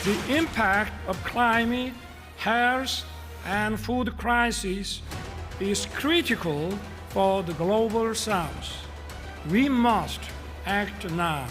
The impact of climate, health, and food crises is critical for the global south. We must act now.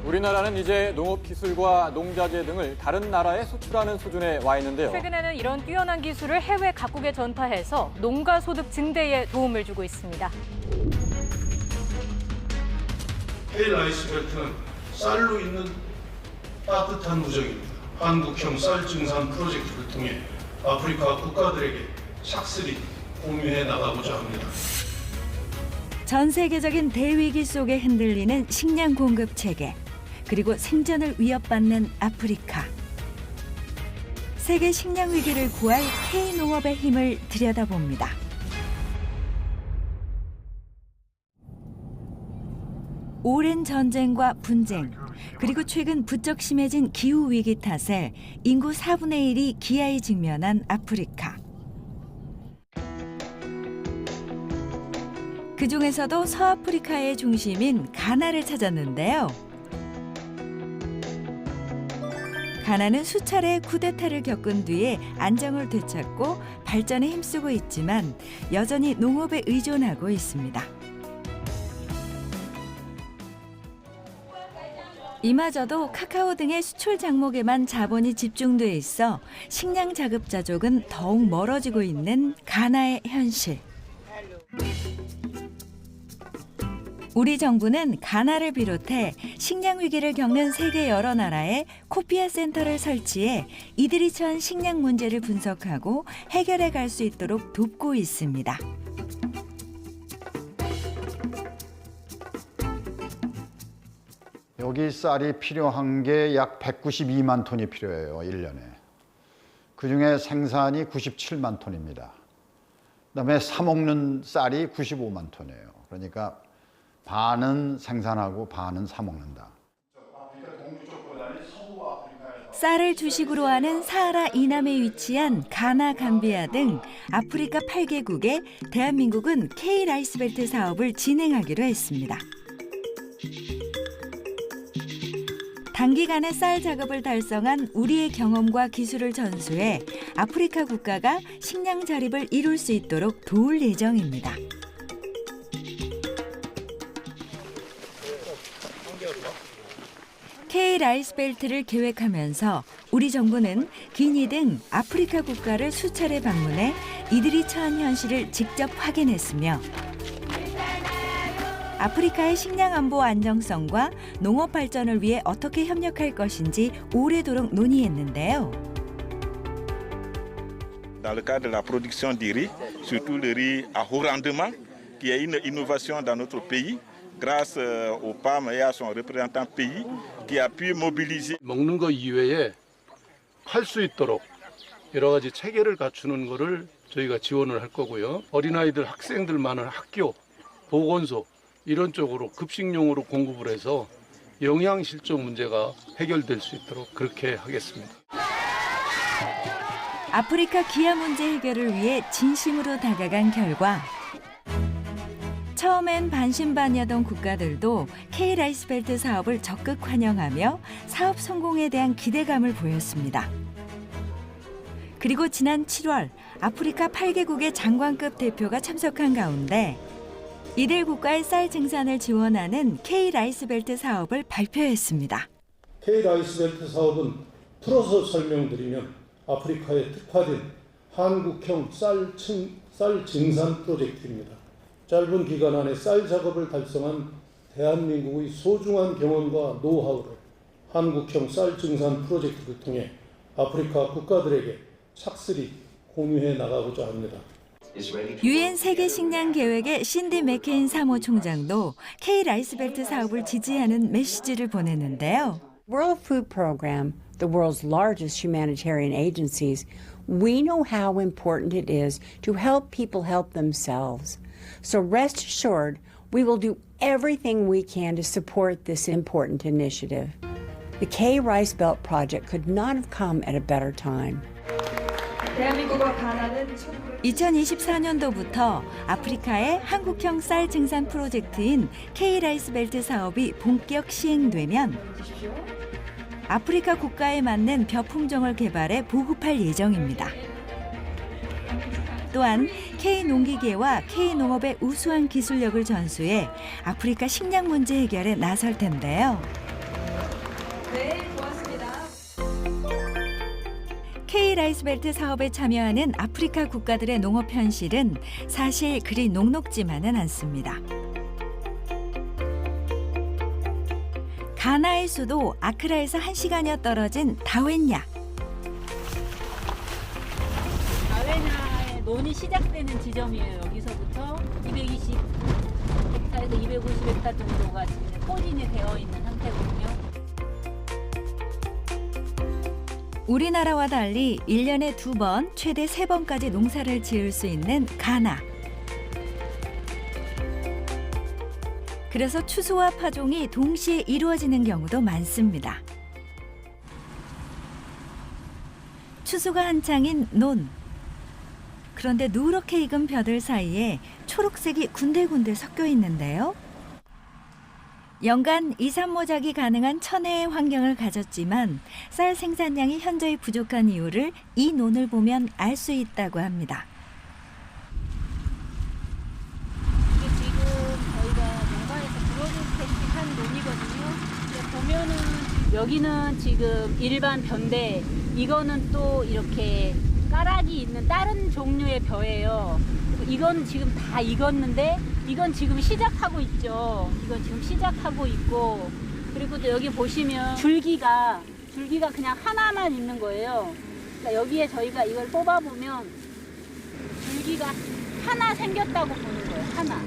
우리나라는 이제 농업기술과 농자재 등을 다른 나라에 수출하는 수준에 와 있는데요. 최근에는 이런 뛰어난 기술을 해외 각국에 전파해서 농가 소득 증대에 도움을 주고 있습니다. K라이스벨트는 쌀로 있는 따뜻한 우정입니다. 한국형 쌀 증산 프로젝트를 통해 아프리카 국가들에게 착실히 공유해 나가고자 합니다. 전 세계적인 대위기 속에 흔들리는 식량 공급 체계, 그리고 생존을 위협받는 아프리카. 세계 식량 위기를 구할 K농업의 힘을 들여다봅니다. 오랜 전쟁과 분쟁, 그리고 최근 부쩍 심해진 기후 위기 탓에 인구 4분의 1이 기아에 직면한 아프리카. 그중에서도 서아프리카의 중심인 가나를 찾았는데요. 가나는 수차례 쿠데타를 겪은 뒤에 안정을 되찾고 발전에 힘쓰고 있지만 여전히 농업에 의존하고 있습니다. 이마저도 카카오 등의 수출 작목에만 자본이 집중돼 있어 식량 자급자족은 더욱 멀어지고 있는 가나의 현실. 우리 정부는 가나를 비롯해 식량 위기를 겪는 세계 여러 나라에 코피아 센터를 설치해 이들이 처한 식량 문제를 분석하고 해결해 갈 수 있도록 돕고 있습니다. 여기 쌀이 필요한 게 약 192만 톤이 필요해요, 1년에. 그중에 생산이 97만 톤입니다. 그다음에 사 먹는 쌀이 95만 톤이에요. 그러니까 반은 생산하고 반은 사 먹는다. 쌀을 주식으로 하는 사하라 이남에 위치한 가나, 감비아 등 아프리카 8개국에 대한민국은 K라이스벨트 사업을 진행하기로 했습니다. 단기간에 쌀 작업을 달성한 우리의 경험과 기술을 전수해 아프리카 국가가 식량 자립을 이룰 수 있도록 도울 예정입니다. K라이스벨트를 계획하면서 우리 정부는 기니 등 아프리카 국가를 수차례 방문해 이들이 처한 현실을 직접 확인했으며 아프리카의 식량 안보 안정성과 농업 발전을 위해 어떻게 협력할 것인지 오래도록 논의했는데요. Dans le cadre de la production du riz, surtout le riz à haut rendement, qui est une innovation dans notre pays, grâce au PAM et à son représentant pays, qui a pu mobiliser. 먹는 거 이외에 팔 수 있도록 여러 가지 체계를 갖추는 거를 저희가 지원을 할 거고요. 어린아이들, 학생들 많은 학교, 보건소 이런 쪽으로 급식용으로 공급을 해서 영양 실종 문제가 해결될 수 있도록 그렇게 하겠습니다. 아프리카 기아 문제 해결을 위해 진심으로 다가간 결과 처음엔 반신반의하던 국가들도 K라이스벨트 사업을 적극 환영하며 사업 성공에 대한 기대감을 보였습니다. 그리고 지난 7월 아프리카 8개국의 장관급 대표가 참석한 가운데 이들 국가의 쌀 증산을 지원하는 K라이스벨트 사업을 발표했습니다. K라이스벨트 사업은 풀어서 설명드리면 아프리카에 특화된 한국형 쌀 증산 프로젝트입니다. 짧은 기간 안에 쌀 작업을 달성한 대한민국의 소중한 경험과 노하우를 한국형 쌀 증산 프로젝트를 통해 아프리카 국가들에게 착실히 공유해 나가고자 합니다. 유엔 세계 식량 계획의 신디 맥케인 사무총장도 K 라이스벨트 사업을 지지하는 메시지를 보냈는데요. World Food Program, the world's largest humanitarian agencies, we know how important it is to help people help themselves. So rest assured, we will do everything we can to support this important initiative. The K Rice Belt Project could not have come at a better time. 2024년도부터 아프리카의 한국형 쌀 증산 프로젝트인 K 라이스벨트 사업이 본격 시행되면 아프리카 국가에 맞는 벼 품종을 개발해 보급할 예정입니다. 또한 K농기계와 K농업의 우수한 기술력을 전수해 아프리카 식량 문제 해결에 나설 텐데요. K 라이스벨트 사업에 참여하는 아프리카 국가들의 농업 현실은 사실 그리 녹록지만은 않습니다. 가나의 수도 아크라에서 1시간여 떨어진 다웬야. 다웬야의 논이 시작되는 지점이에요. 여기서부터 220헥타에서 250헥타 정도가 지금 포진이 되어 있는 상태거든요. 우리나라와 달리 1년에 2번, 최대 3번까지 농사를 지을 수 있는 가나. 그래서 추수와 파종이 동시에 이루어지는 경우도 많습니다. 추수가 한창인 논. 그런데 누렇게 익은 벼들 사이에 초록색이 군데군데 섞여 있는데요. 연간 2, 3모작이 가능한 천혜의 환경을 가졌지만 쌀 생산량이 현저히 부족한 이유를 이 논을 보면 알 수 있다고 합니다. 이게 지금 저희가 농가에서 브로드캐스팅한 논이거든요. 보면은 여기는 지금 일반 벼인데 이거는 또 이렇게 까락이 있는 다른 종류의 벼예요. 이건 지금 다 익었는데 이건 지금 시작하고 있죠. 이건 지금 시작하고 있고, 그리고 또 여기 보시면 줄기가 그냥 하나만 있는 거예요. 그러니까 여기에 저희가 이걸 뽑아보면 줄기가 하나 생겼다고 보는 거예요. 하나.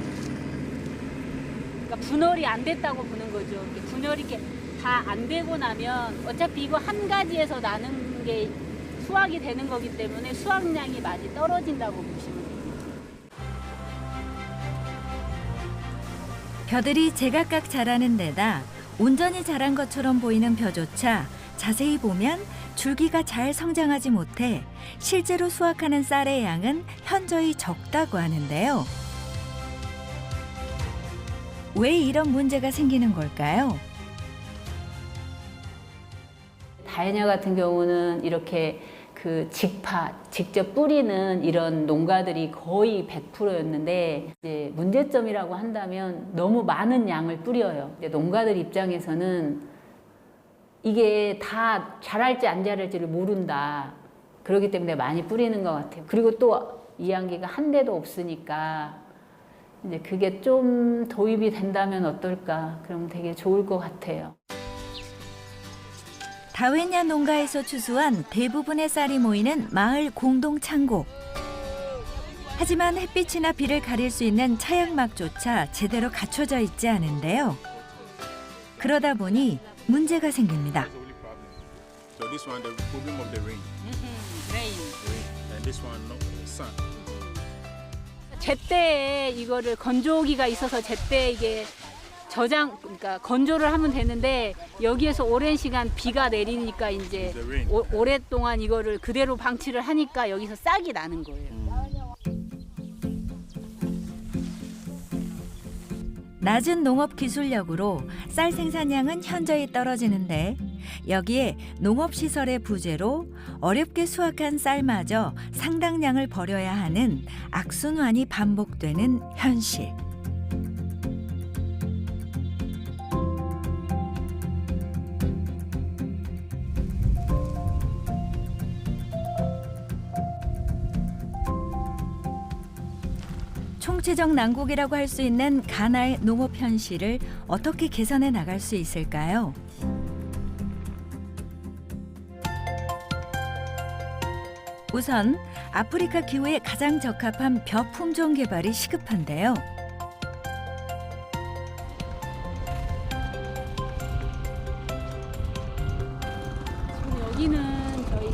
그러니까 분열이 안 됐다고 보는 거죠. 이렇게 분열이 이렇게 다 안 되고 나면 어차피 이거 한 가지에서 나는 게 수확이 되는 거기 때문에 수확량이 많이 떨어진다고 보시면 돼요. 벼들이 제각각 자라는 데다 온전히 자란 것처럼 보이는 벼조차 자세히 보면 줄기가 잘 성장하지 못해 실제로 수확하는 쌀의 양은 현저히 적다고 하는데요. 왜 이런 문제가 생기는 걸까요? 다웬야 같은 경우는 이렇게 직접 뿌리는 이런 농가들이 거의 100%였는데 이제 문제점이라고 한다면 너무 많은 양을 뿌려요. 이제 농가들 입장에서는 이게 다 자랄지 안 자랄지를 모른다. 그렇기 때문에 많이 뿌리는 것 같아요. 그리고 또 이양기가 한 대도 없으니까 이제 그게 좀 도입이 된다면 어떨까? 그럼 되게 좋을 것 같아요. 다웬야 농가에서 추수한 대부분의 쌀이 모이는 마을 공동 창고. 하지만 햇빛이나 비를 가릴 수 있는 차양막조차 제대로 갖춰져 있지 않은데요. 그러다 보니 문제가 생깁니다. So this one, the problem of the rain. rain. And this one, no, sun. 제때에 이거를 건조기가 있어서 제때 이게 그러니까 건조를 하면 되는데 여기에서 오랜 시간 비가 내리니까 이제 오랫동안 이거를 그대로 방치를 하니까 여기서 싹이 나는 거예요. 낮은 농업 기술력으로 쌀 생산량은 현저히 떨어지는데 여기에 농업시설의 부재로 어렵게 수확한 쌀마저 상당량을 버려야 하는 악순환이 반복되는 현실. 총체적 난국이라고 할 수 있는 가나의 농업 현실을 어떻게 개선해 나갈 수 있을까요? 우선 아프리카 기후에 가장 적합한 벼 품종 개발이 시급한데요. 지금 여기는 저희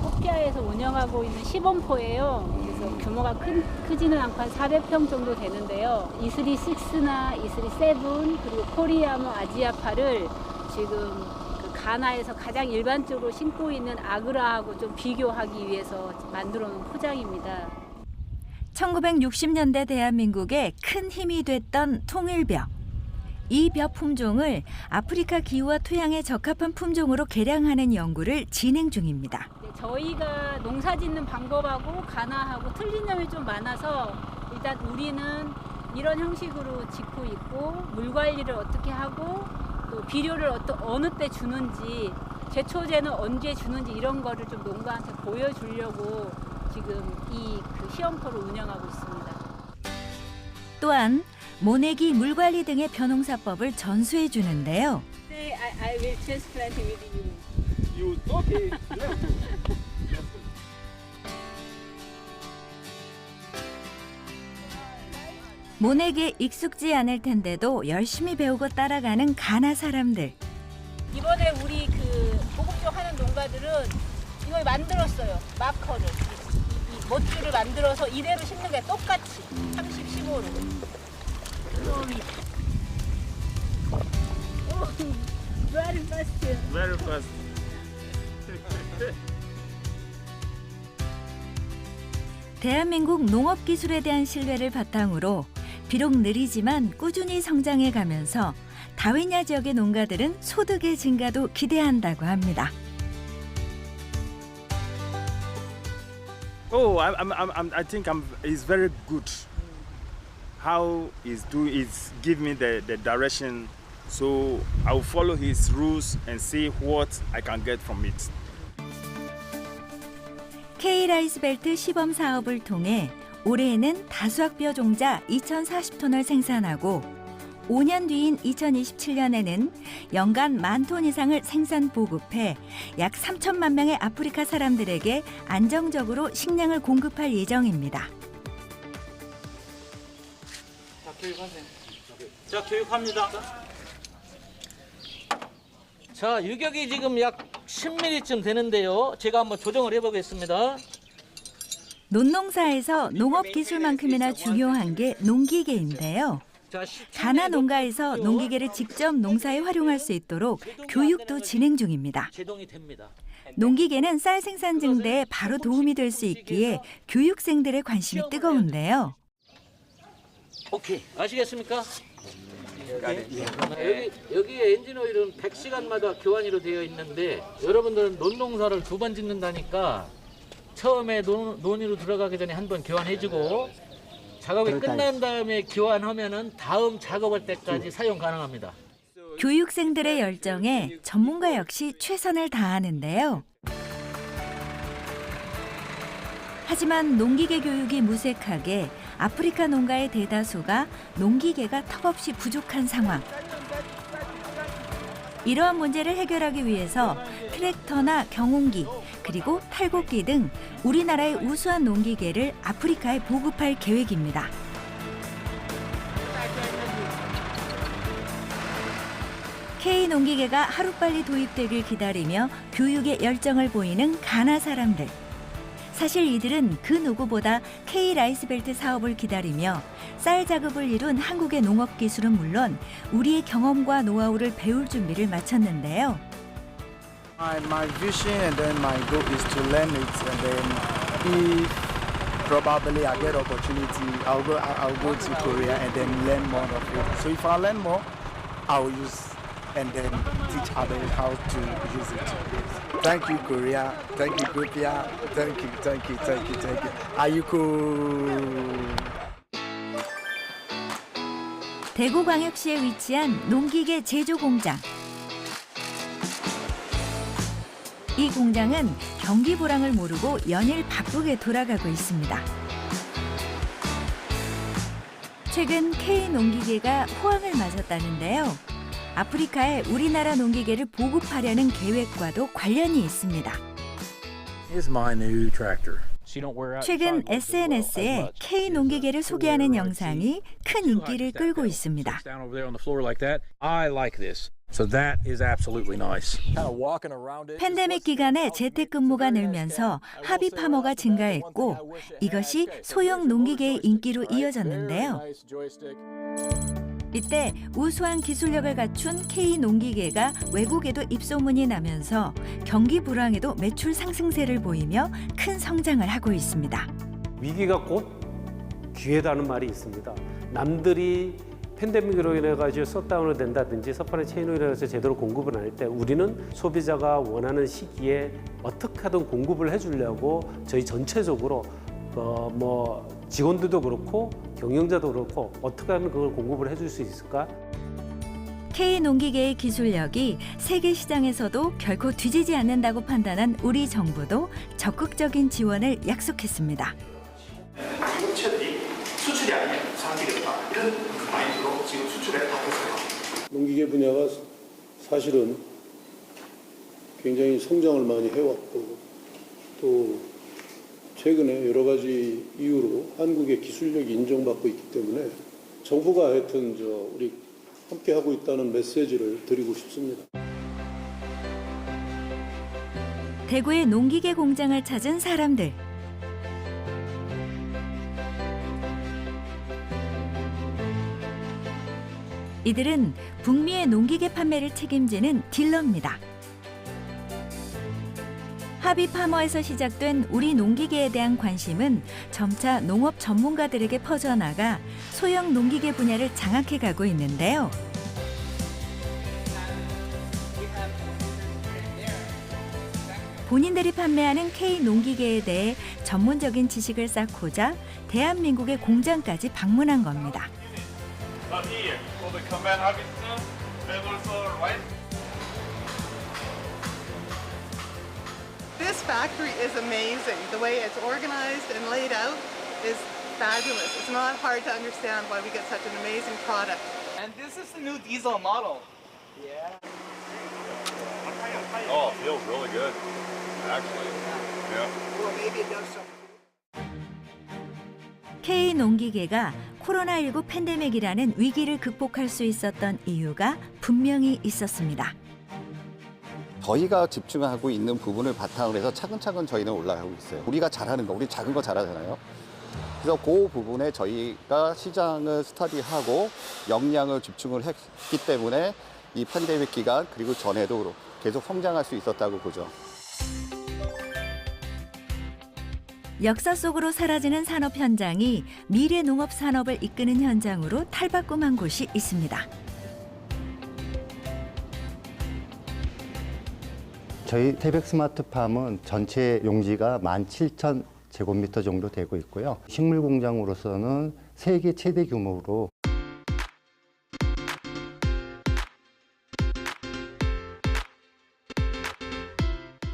코피아에서 운영하고 있는 시범포예요. 그래서 규모가 크지는 않고 한 400평 정도 되는데요. 이슬이 6나 이슬이 7 그리고 코리아모 아지아파를 지금 그 가나에서 가장 일반적으로 심고 있는 아그라하고 좀 비교하기 위해서 만들어 놓은 포장입니다. 1960년대 대한민국에 큰 힘이 됐던 통일벼. 이 벼 품종을 아프리카 기후와 토양에 적합한 품종으로 개량하는 연구를 진행 중입니다. 저희가 농사 짓는 방법하고 가나하고 틀린 점이 좀 많아서 일단 우리는 이런 형식으로 짓고 있고 물 관리를 어떻게 하고 또 비료를 어느 때 주는지 제초제는 언제 주는지 이런 거를 좀 농가한테 보여주려고 지금 이 그 시험포를 운영하고 있습니다. 또한 모내기, 물관리 등의 벼농사법을 전수해 주는데요. I will transplant with you. Okay. 모내기에 익숙지 않을 텐데도 열심히 배우고 따라가는 가나 사람들. 이번에 우리 그 보급종 하는 농가들은 이걸 만들었어요. 마커를. 이 못줄을 만들어서 이대로 심는 게 똑같이 30, 15로. Very fast. Very fast. 대한민국 농업 기술에 대한 신뢰를 바탕으로 비록 느리지만 꾸준히 성장해 가면서 다윈야 지역의 농가들은 소득의 증가도 기대한다고 합니다. Oh, I think he's very good. How he's give me the direction, so I will follow his rules and see what I can get from it. K라이스벨트 시범 사업을 통해 올해에는 다수학벼 종자 2,040톤을 생산하고 5년 뒤인 2027년에는 연간 10,000톤 이상을 생산 보급해 약 3천만 명의 아프리카 사람들에게 안정적으로 식량을 공급할 예정입니다. 자, 교육하세요. 자, 교육합니다. 자, 유격이 지금 약 10mm쯤 되는데요. 제가 한번 조정을 해보겠습니다. 논농사에서 농업 기술만큼이나 중요한 게 농기계인데요. 가나 농가에서 농기계를 직접 농사에 활용할 수 있도록 교육도 진행 중입니다. 농기계는 쌀 생산 증대에 바로 도움이 될 수 있기에 교육생들의 관심이 뜨거운데요. 오케이, 아시겠습니까? 여기에 엔진오일은 100시간마다 교환이로 되어 있는데 여러분들은 논농사를 2번 짓는다니까 처음에 논으로 들어가기 전에 한 번 교환해주고 작업이 끝난 다음에 교환하면은 다음 작업할 때까지 사용 가능합니다. 교육생들의 열정에 전문가 역시 최선을 다하는데요. 하지만 농기계 교육이 무색하게 아프리카 농가의 대다수가 농기계가 턱없이 부족한 상황. 이러한 문제를 해결하기 위해서 트랙터나 경운기, 그리고 탈곡기 등 우리나라의 우수한 농기계를 아프리카에 보급할 계획입니다. K농기계가 하루빨리 도입되길 기다리며 교육에 열정을 보이는 가나 사람들. 사실 이들은 그 누구보다 K라이스벨트 사업을 기다리며 쌀 작업을 이룬 한국의 농업 기술은 물론 우리의 경험과 노하우를 배울 준비를 마쳤는데요. My vision and then my goal is to learn it, and then if probably I get opportunity, I'll go to Korea and then learn more of it. So if I learn more, I'll use and then teach others how to use it. Thank you, Korea. Thank you, Korea. Thank you. 아유코. 대구광역시에 위치한 농기계 제조 공장. 이 공장은 경기 불황을 모르고 연일 바쁘게 돌아가고 있습니다. 최근 K농기계가 호황을 맞았다는데요. 아프리카에 우리나라 농기계를 보급하려는 계획과도 관련이 있습니다. is my new tractor. 최근 SNS에 K 농기계를 소개하는 영상이 큰 인기를 끌고 있습니다. I like this. So that is absolutely nice. 팬데믹 기간에 재택근무가 늘면서 하비 파머가 증가했고 이것이 소형 농기계의 인기로 이어졌는데요. 이때 우수한 기술력을 갖춘 K 농기계가 외국에도 입소문이 나면서 경기 불황에도 매출 상승세를 보이며 큰 성장을 하고 있습니다. 위기가 곧 기회다는 말이 있습니다. 남들이 팬데믹으로 인해 가지고 셧다운을 된다든지 서플라이 체인으로 인해서 제대로 공급을 안 할 때 우리는 소비자가 원하는 시기에 어떻게 하든 공급을 해주려고 저희 전체적으로 직원들도 그렇고 경영자도 그렇고 어떻게 하면 그걸 공급을 해줄 수 있을까? K 농기계의 기술력이 세계 시장에서도 결코 뒤지지 않는다고 판단한 우리 정부도 적극적인 지원을 약속했습니다. 미국 채들이 수출이 아닌 상기겠다 이런 마인드로 지금 수출에 바뀌었어요. 농기계 분야가 사실은 굉장히 성장을 많이 해왔고 또 최근에 여러 가지 이유로 한국의 기술력이 인정받고 있기 때문에 정부가 하여튼 우리 함께 하고 있다는 메시지를 드리고 싶습니다. 대구의 농기계 공장을 찾은 사람들. 이들은 북미의 농기계 판매를 책임지는 딜러입니다. 하비 파머에서 시작된 우리 농기계에 대한 관심은 점차 농업 전문가들에게 퍼져나가 소형 농기계 분야를 장악해 가고 있는데요. 본인들이 판매하는 K 농기계에 대해 전문적인 지식을 쌓고자 대한민국의 공장까지 방문한 겁니다. This factory is amazing. The way it's organized and laid out is fabulous. It's not hard to understand why we get such an amazing product. And this is the new diesel model. Yeah. Oh, it feels really good, actually. Yeah. Well, maybe it does something. K 농기계가 코로나19 팬데믹이라는 위기를 극복할 수 있었던 이유가 분명히 있었습니다. 저희가 집중하고 있는 부분을 바탕으로 해서 차근차근 저희는 올라가고 있어요. 우리가 잘하는 거, 우리 작은 거 잘하잖아요. 그래서 그 부분에 저희가 시장을 스터디하고 역량을 집중을 했기 때문에 이 팬데믹 기간 그리고 전에도 계속 성장할 수 있었다고 보죠. 역사 속으로 사라지는 산업 현장이 미래 농업 산업을 이끄는 현장으로 탈바꿈한 곳이 있습니다. 저희 태백 스마트팜은 전체 용지가 17,000제곱미터 정도 되고 있고요. 식물 공장으로서는 세계 최대 규모로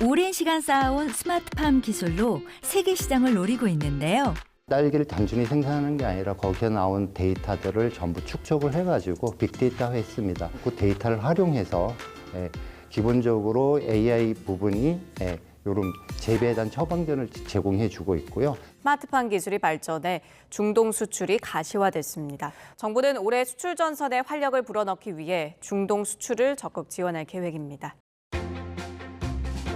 오랜 시간 쌓아온 스마트팜 기술로 세계 시장을 노리고 있는데요. 딸기를 단순히 생산하는 게 아니라 거기에 나온 데이터들을 전부 축적을 해가지고 빅데이터화했습니다. 그 데이터를 활용해서 기본적으로 AI 부분이 이런 재배에 대한 처방전을 제공해주고 있고요. 스마트팜 기술이 발전해 중동 수출이 가시화됐습니다. 정부는 올해 수출 전선에 활력을 불어넣기 위해 중동 수출을 적극 지원할 계획입니다.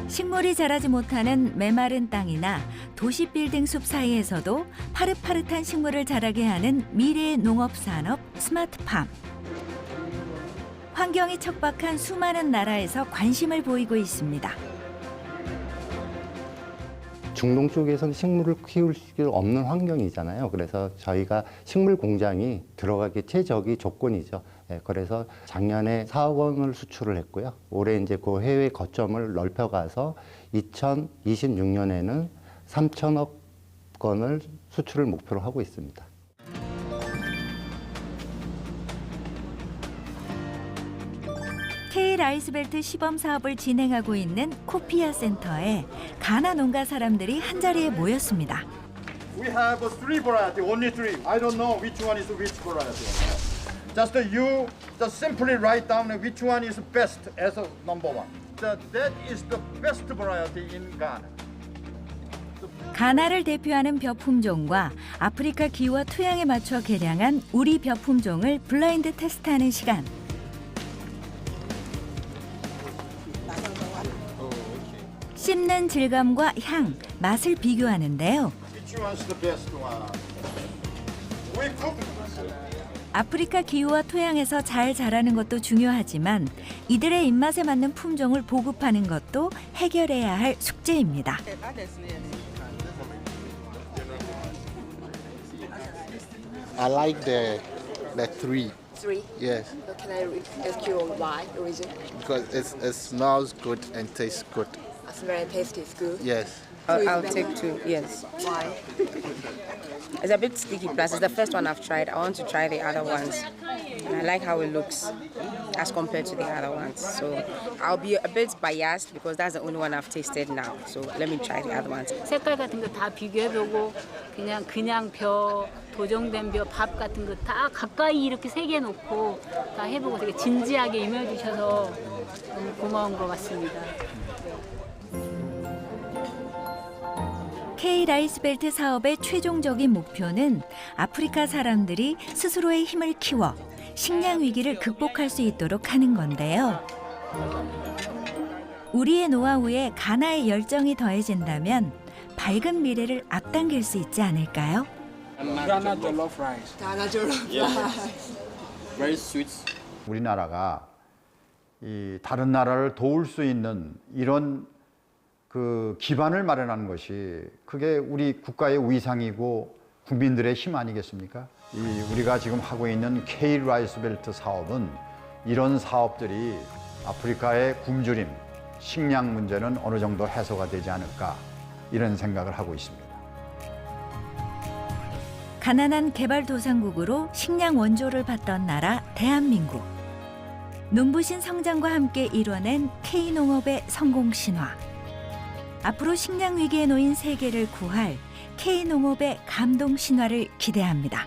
식물이 자라지 못하는 메마른 땅이나 도시 빌딩 숲 사이에서도 파릇파릇한 식물을 자라게 하는 미래의 농업 산업 스마트팜. 환경이 척박한 수많은 나라에서 관심을 보이고 있습니다. 중동 쪽에서는 식물을 키울 수 없는 환경이잖아요. 그래서 저희가 식물 공장이 들어가기 최적의 조건이죠. 그래서 작년에 4억 원을 수출을 했고요. 올해 이제 그 해외 거점을 넓혀가서 2026년에는 3천억 건을 수출을 목표로 하고 있습니다. K-라이스벨트 시범 사업을 진행하고 있는 코피아 센터에 가나 농가 사람들이 한자리에 모였습니다. We have three variety, only three. I don't know which one is which variety. Just you just simply write down which one is best as a number one. That is the best variety in Ghana. 가나를 대표하는 벼 품종과 아프리카 기후와 토양에 맞춰 개량한 우리 벼 품종을 블라인드 테스트하는 시간. 씹는 질감과 향, 맛을 비교하는데요. 아프리카 기후와 토양에서 잘 자라는 것도 중요하지만 이들의 입맛에 맞는 품종을 보급하는 것도 해결해야 할 숙제입니다. I like the three. Three? Yes, Can I ask you why, the reason? because it smells good and tastes good. It's very tasty, it's good. Yes. I'll take two, yes. Why? It's a bit sticky, plus it's the first one I've tried. I want to try the other ones. And I like how it looks as compared to the other ones. So I'll be a bit biased because that's the only one I've tasted now. So let me try the other ones. 색깔 같은 거 다 비교해보고 그냥 벼, 도정된 벼, 밥 같은 거 다 가까이 이렇게 세 개 놓고 다 해보고 되게 진지하게 임해주셔서 너무 고마운 것 같습니다. K-라이스벨트 사업의 최종적인 목표는 아프리카 사람들이 스스로의 힘을 키워 식량 위기를 극복할 수 있도록 하는 건데요. 우리의 노하우에 가나의 열정이 더해진다면 밝은 미래를 앞당길 수 있지 않을까요? Ghana jollof rice. Ghana jollof rice. Very sweet. 우리나라가 이 다른 나라를 도울 수 있는 이런 그 기반을 마련하는 것이 그게 우리 국가의 위상이고 국민들의 힘 아니겠습니까? 우리가 지금 하고 있는 K-라이스벨트 사업은 이런 사업들이 아프리카의 굶주림, 식량 문제는 어느 정도 해소가 되지 않을까 이런 생각을 하고 있습니다. 가난한 개발도상국으로 식량 원조를 받던 나라 대한민국. 눈부신 성장과 함께 이뤄낸 K농업의 성공 신화. 앞으로 식량 위기에 놓인 세계를 구할 K농업의 감동 신화를 기대합니다.